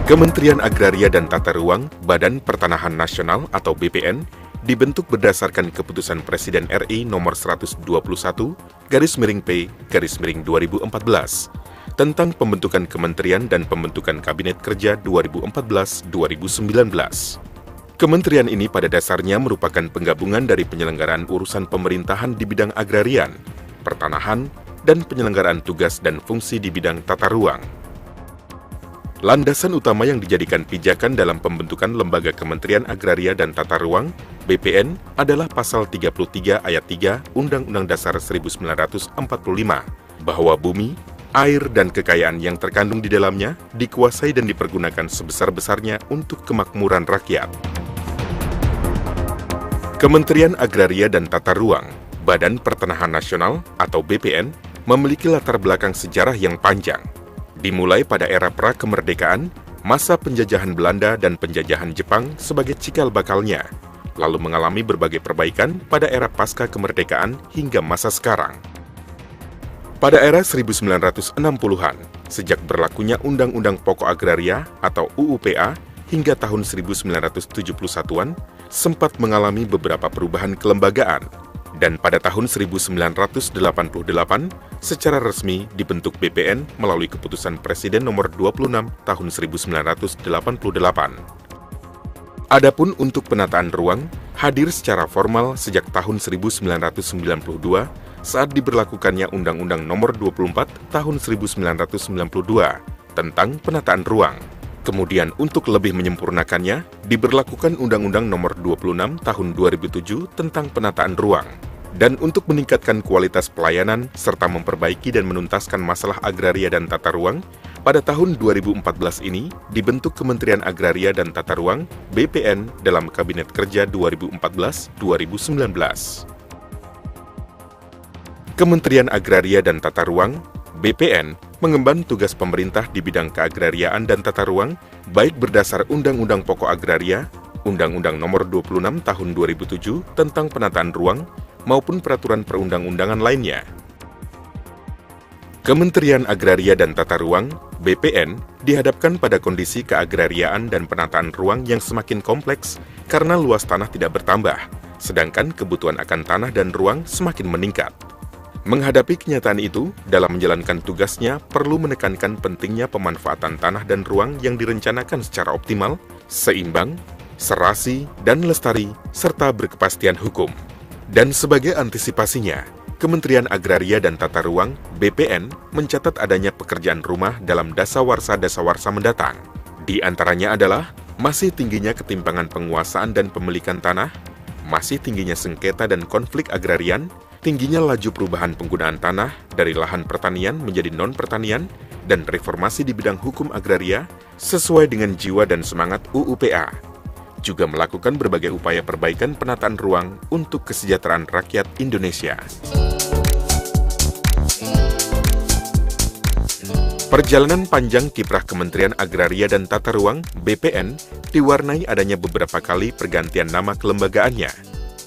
Kementerian Agraria dan Tata Ruang, Badan Pertanahan Nasional atau BPN, dibentuk berdasarkan Keputusan Presiden RI Nomor 121/P/2014 tentang pembentukan kementerian dan pembentukan Kabinet Kerja 2014-2019. Kementerian ini pada dasarnya merupakan penggabungan dari penyelenggaraan urusan pemerintahan di bidang agrarian, pertanahan, dan penyelenggaraan tugas dan fungsi di bidang tata ruang. Landasan utama yang dijadikan pijakan dalam pembentukan Lembaga Kementerian Agraria dan Tata Ruang, BPN, adalah Pasal 33 Ayat 3 Undang-Undang Dasar 1945, bahwa bumi, air, dan kekayaan yang terkandung di dalamnya dikuasai dan dipergunakan sebesar-besarnya untuk kemakmuran rakyat. Kementerian Agraria dan Tata Ruang, Badan Pertanahan Nasional atau BPN, memiliki latar belakang sejarah yang panjang. Dimulai pada era pra-kemerdekaan, masa penjajahan Belanda dan penjajahan Jepang sebagai cikal bakalnya, lalu mengalami berbagai perbaikan pada era pasca kemerdekaan hingga masa sekarang. Pada era 1960-an, sejak berlakunya Undang-Undang Pokok Agraria atau UUPA hingga tahun 1971-an, sempat mengalami beberapa perubahan kelembagaan, dan pada tahun 1988, secara resmi dibentuk BPN melalui Keputusan Presiden Nomor 26 Tahun 1988. Adapun untuk penataan ruang, hadir secara formal sejak tahun 1992 saat diberlakukannya Undang-Undang Nomor 24 Tahun 1992 tentang penataan ruang. Kemudian untuk lebih menyempurnakannya, diberlakukan Undang-Undang Nomor 26 Tahun 2007 tentang penataan ruang. Dan untuk meningkatkan kualitas pelayanan serta memperbaiki dan menuntaskan masalah agraria dan tata ruang, pada tahun 2014 ini dibentuk Kementerian Agraria dan Tata Ruang (BPN) dalam Kabinet Kerja 2014-2019. Kementerian Agraria dan Tata Ruang (BPN) mengemban tugas pemerintah di bidang keagrariaan dan tata ruang, baik berdasar Undang-Undang Pokok Agraria, Undang-Undang Nomor 26 Tahun 2007 tentang penataan ruang, maupun peraturan perundang-undangan lainnya. Kementerian Agraria dan Tata Ruang (BPN) dihadapkan pada kondisi keagrariaan dan penataan ruang yang semakin kompleks karena luas tanah tidak bertambah, sedangkan kebutuhan akan tanah dan ruang semakin meningkat. Menghadapi kenyataan itu, dalam menjalankan tugasnya perlu menekankan pentingnya pemanfaatan tanah dan ruang yang direncanakan secara optimal, seimbang, serasi, dan lestari, serta berkepastian hukum. Dan sebagai antisipasinya, Kementerian Agraria dan Tata Ruang (BPN) mencatat adanya pekerjaan rumah dalam dasawarsa-dasawarsa mendatang. Di antaranya adalah masih tingginya ketimpangan penguasaan dan pemilikan tanah, masih tingginya sengketa dan konflik agrarian, tingginya laju perubahan penggunaan tanah dari lahan pertanian menjadi non-pertanian, dan reformasi di bidang hukum agraria sesuai dengan jiwa dan semangat UUPA. Juga melakukan berbagai upaya perbaikan penataan ruang untuk kesejahteraan rakyat Indonesia. Perjalanan panjang kiprah Kementerian Agraria dan Tata Ruang (BPN) diwarnai adanya beberapa kali pergantian nama kelembagaannya.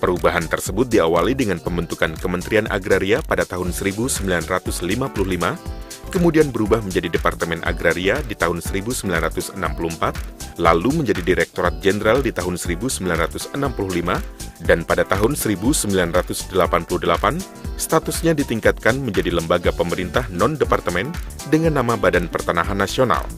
Perubahan tersebut diawali dengan pembentukan Kementerian Agraria pada tahun 1955, kemudian berubah menjadi Departemen Agraria di tahun 1964, lalu menjadi Direktorat Jenderal di tahun 1965, dan pada tahun 1988, statusnya ditingkatkan menjadi lembaga pemerintah non-departemen dengan nama Badan Pertanahan Nasional.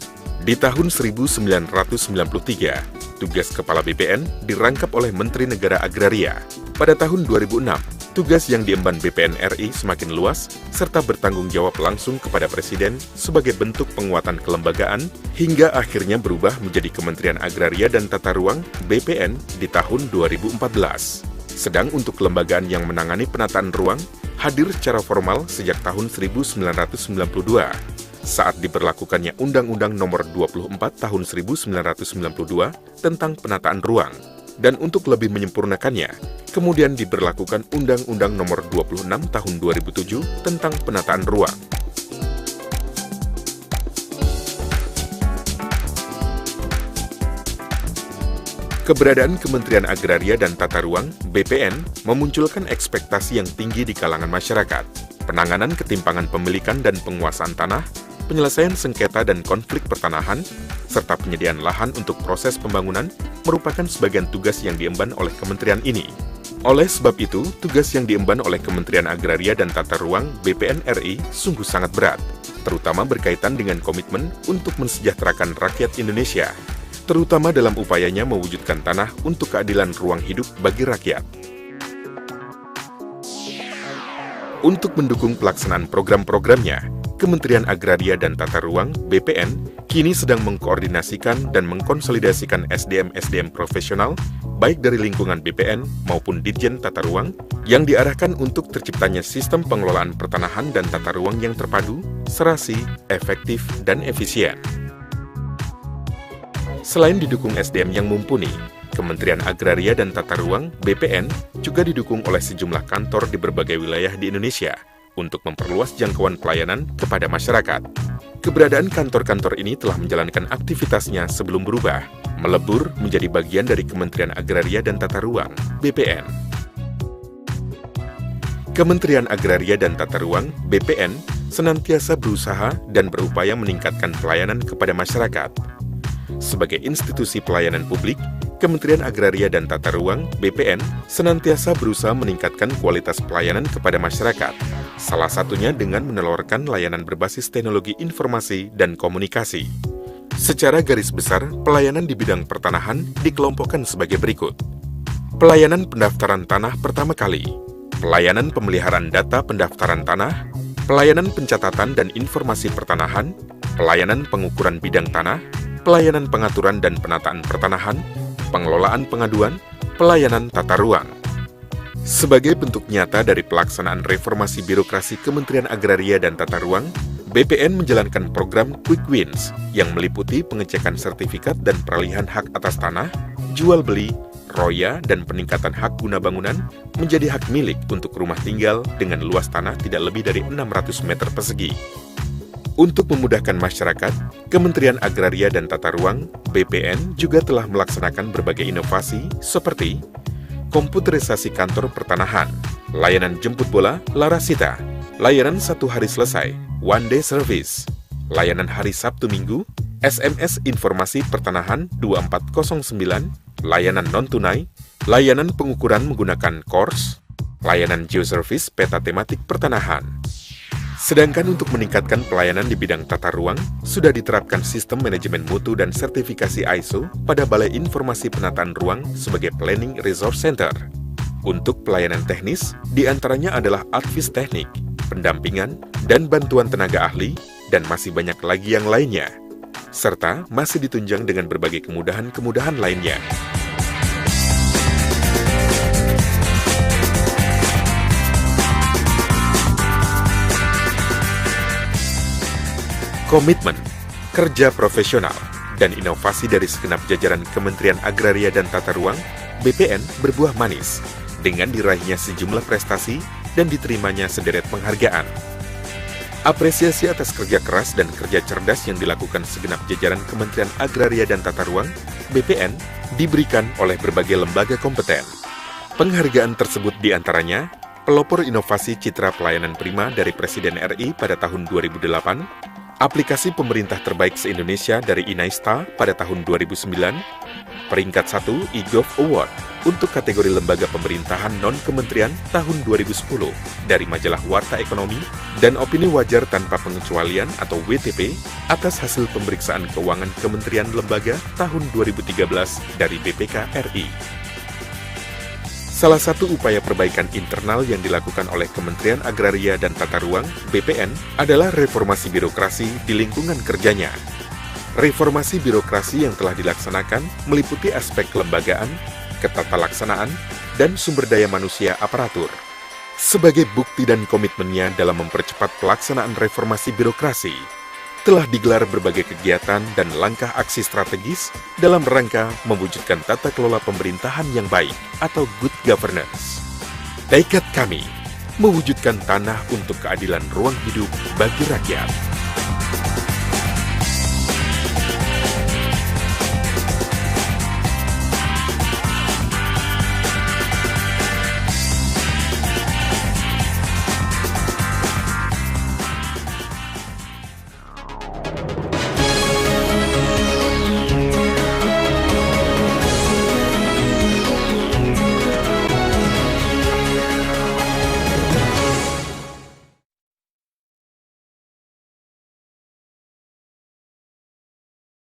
Di tahun 1993, tugas Kepala BPN dirangkap oleh Menteri Negara Agraria. Pada tahun 2006, tugas yang diemban BPN RI semakin luas, serta bertanggung jawab langsung kepada Presiden sebagai bentuk penguatan kelembagaan, hingga akhirnya berubah menjadi Kementerian Agraria dan Tata Ruang (BPN) di tahun 2014. Sedang untuk kelembagaan yang menangani penataan ruang, hadir secara formal sejak tahun 1992, saat diberlakukannya Undang-Undang Nomor 24 Tahun 1992 tentang penataan ruang. Dan untuk lebih menyempurnakannya, kemudian diberlakukan Undang-Undang Nomor 26 Tahun 2007 tentang penataan ruang. Keberadaan Kementerian Agraria dan Tata Ruang (BPN) memunculkan ekspektasi yang tinggi di kalangan masyarakat. Penanganan ketimpangan pemilikan dan penguasaan tanah penyelesaian sengketa dan konflik pertanahan, serta penyediaan lahan untuk proses pembangunan merupakan sebagian tugas yang diemban oleh kementerian ini. Oleh sebab itu, tugas yang diemban oleh Kementerian Agraria dan Tata Ruang BPN RI sungguh sangat berat, terutama berkaitan dengan komitmen untuk mensejahterakan rakyat Indonesia, terutama dalam upayanya mewujudkan tanah untuk keadilan ruang hidup bagi rakyat. Untuk mendukung pelaksanaan program-programnya, Kementerian Agraria dan Tata Ruang BPN kini sedang mengkoordinasikan dan mengkonsolidasikan SDM-SDM profesional baik dari lingkungan BPN maupun Ditjen Tata Ruang yang diarahkan untuk terciptanya sistem pengelolaan pertanahan dan tata ruang yang terpadu, serasi, efektif, dan efisien. Selain didukung SDM yang mumpuni, Kementerian Agraria dan Tata Ruang BPN juga didukung oleh sejumlah kantor di berbagai wilayah di Indonesia untuk memperluas jangkauan pelayanan kepada masyarakat. Keberadaan kantor-kantor ini telah menjalankan aktivitasnya sebelum berubah, melebur menjadi bagian dari Kementerian Agraria dan Tata Ruang BPN. Kementerian Agraria dan Tata Ruang BPN senantiasa berusaha dan berupaya meningkatkan pelayanan kepada masyarakat. Sebagai institusi pelayanan publik, Kementerian Agraria dan Tata Ruang BPN senantiasa berusaha meningkatkan kualitas pelayanan kepada masyarakat, salah satunya dengan menelurkan layanan berbasis teknologi informasi dan komunikasi. Secara garis besar, pelayanan di bidang pertanahan dikelompokkan sebagai berikut. Pelayanan pendaftaran tanah pertama kali, pelayanan pemeliharaan data pendaftaran tanah, pelayanan pencatatan dan informasi pertanahan, pelayanan pengukuran bidang tanah, pelayanan pengaturan dan penataan pertanahan, pengelolaan pengaduan, pelayanan tata ruang. Sebagai bentuk nyata dari pelaksanaan reformasi birokrasi Kementerian Agraria dan Tata Ruang, BPN menjalankan program Quick Wins yang meliputi pengecekan sertifikat dan peralihan hak atas tanah, jual beli, roya, dan peningkatan hak guna bangunan menjadi hak milik untuk rumah tinggal dengan luas tanah tidak lebih dari 600 meter persegi. Untuk memudahkan masyarakat, Kementerian Agraria dan Tata Ruang BPN juga telah melaksanakan berbagai inovasi seperti komputerisasi kantor pertanahan, layanan jemput bola Larasita, layanan 1 hari selesai, one day service, layanan hari Sabtu Minggu, SMS informasi pertanahan 2409, layanan non-tunai, layanan pengukuran menggunakan KORS, layanan geoservice peta tematik pertanahan. Sedangkan untuk meningkatkan pelayanan di bidang tata ruang, sudah diterapkan sistem manajemen mutu dan sertifikasi ISO pada Balai Informasi Penataan Ruang sebagai Planning Resource Center. Untuk pelayanan teknis, diantaranya adalah advis teknik, pendampingan, dan bantuan tenaga ahli, dan masih banyak lagi yang lainnya. Serta masih ditunjang dengan berbagai kemudahan-kemudahan lainnya. Komitmen, kerja profesional, dan inovasi dari segenap jajaran Kementerian Agraria dan Tata Ruang, BPN berbuah manis dengan diraihnya sejumlah prestasi dan diterimanya sederet penghargaan. Apresiasi atas kerja keras dan kerja cerdas yang dilakukan segenap jajaran Kementerian Agraria dan Tata Ruang, BPN, diberikan oleh berbagai lembaga kompeten. Penghargaan tersebut diantaranya pelopor inovasi citra pelayanan prima dari Presiden RI pada tahun 2008, aplikasi pemerintah terbaik se-Indonesia dari Inaista pada tahun 2009, peringkat 1 eGov Award untuk kategori lembaga pemerintahan non-kementerian tahun 2010 dari majalah Warta Ekonomi, dan opini wajar tanpa pengecualian atau WTP atas hasil pemeriksaan keuangan kementerian lembaga tahun 2013 dari BPK RI. Salah satu upaya perbaikan internal yang dilakukan oleh Kementerian Agraria dan Tata Ruang BPN adalah reformasi birokrasi di lingkungan kerjanya. Reformasi birokrasi yang telah dilaksanakan meliputi aspek kelembagaan, ketatalaksanaan, dan sumber daya manusia aparatur. Sebagai bukti dan komitmennya dalam mempercepat pelaksanaan reformasi birokrasi, telah digelar berbagai kegiatan dan langkah aksi strategis dalam rangka mewujudkan tata kelola pemerintahan yang baik atau good governance. Tekad kami, mewujudkan tanah untuk keadilan ruang hidup bagi rakyat.